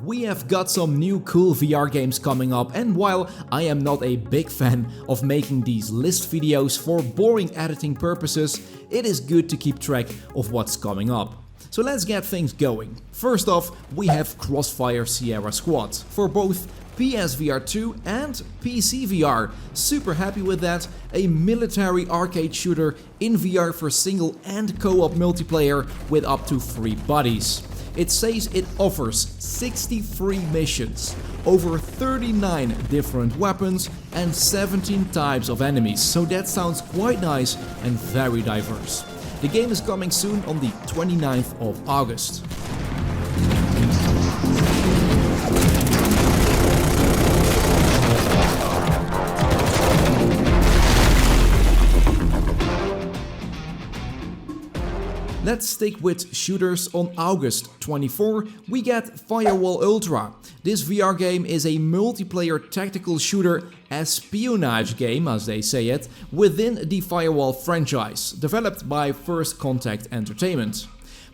We have got some new cool VR games coming up, and while I am not a big fan of making these list videos for boring editing purposes, it is good to keep track of what's coming up. So let's get things going. First off, we have Crossfire Sierra Squad for both PSVR2 and PCVR. Super happy with that. A military arcade shooter in VR for single and co-op multiplayer with up to 3 buddies. It says it offers 63 missions, over 39 different weapons and 17 types of enemies, so that sounds quite nice and very diverse. The game is coming soon on the 29th of August. Let's stick with shooters. On August 24, we get Firewall Ultra. This VR game is a multiplayer tactical shooter espionage game, as they say it, within the Firewall franchise, developed by First Contact Entertainment.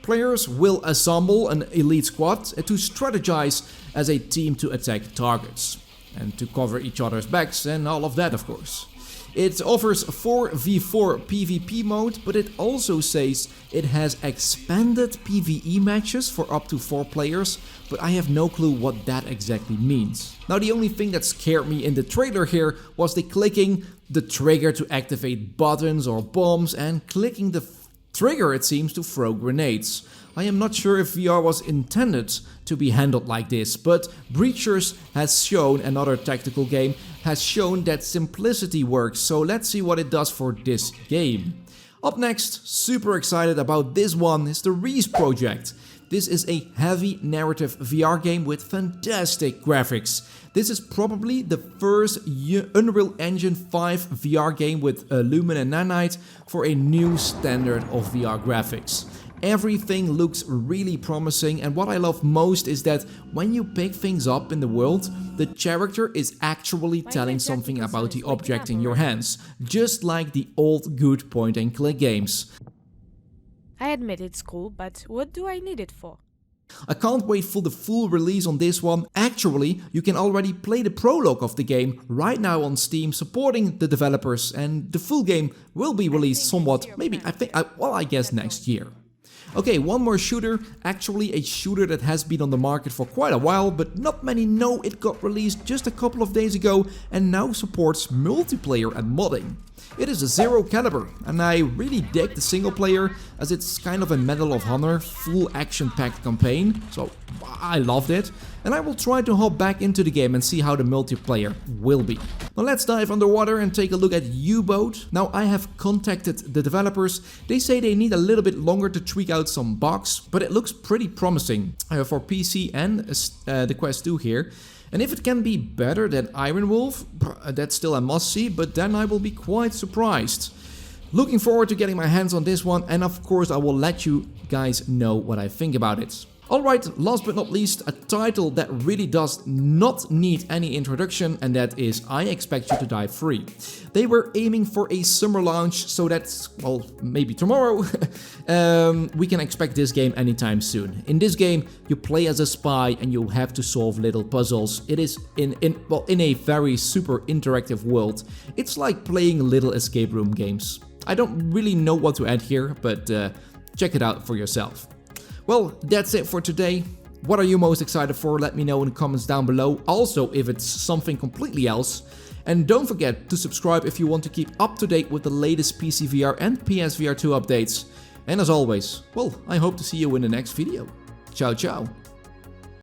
Players will assemble an elite squad to strategize as a team to attack targets, and to cover each other's backs and all of that, of course. It offers 4v4 PvP mode, but it also says it has expanded PvE matches for up to 4 players, but I have no clue what that exactly means. Now, the only thing that scared me in the trailer here was the clicking the trigger to activate buttons or bombs and clicking the trigger, it seems, to throw grenades. I am not sure if VR was intended to be handled like this, but Breachers has shown, another tactical game, has shown that simplicity works, so let's see what it does for this game. Up next, super excited about this one, is the Riese Project. This is a heavy narrative VR game with fantastic graphics. This is probably the first Unreal Engine 5 VR game with Lumen and Nanite for a new standard of VR graphics. Everything looks really promising, and what I love most is that when you pick things up in the world, the character is actually telling something about the object in your hands, just like the old good point-and-click games. I admit it's cool, but what do I need it for? I can't wait for the full release on this one. Actually, you can already play the prologue of the game right now on Steam, supporting the developers, and the full game will be released somewhat, I guess next year. Okay, one more shooter, actually a shooter that has been on the market for quite a while, but not many know it got released just a couple of days ago and now supports multiplayer and modding. It is a Zero Caliber, and I really dig the single player as it's kind of a Medal of Honor full action-packed campaign, so I loved it, and I will try to hop back into the game and see how the multiplayer will be. Now let's dive underwater and take a look at UBOAT. Now I have contacted the developers. They say they need a little bit longer to tweak out some bugs, but it looks pretty promising for PC and the Quest 2 here. And if it can be better than Iron Wolf, that's still a must-see, but then I will be quite surprised. Looking forward to getting my hands on this one, and of course I will let you guys know what I think about it. Alright, last but not least, a title that really does not need any introduction, and that is I Expect You to Die 3. They were aiming for a summer launch, so that's, well, maybe tomorrow. We can expect this game anytime soon. In this game, you play as a spy and you have to solve little puzzles. It is in a very super interactive world. It's like playing little escape room games. I don't really know what to add here, but check it out for yourself. Well, that's it for today. What are you most excited for? Let me know in the comments down below. Also, if it's something completely else. And don't forget to subscribe if you want to keep up to date with the latest PCVR and PSVR2 updates. And as always, well, I hope to see you in the next video. Ciao, ciao.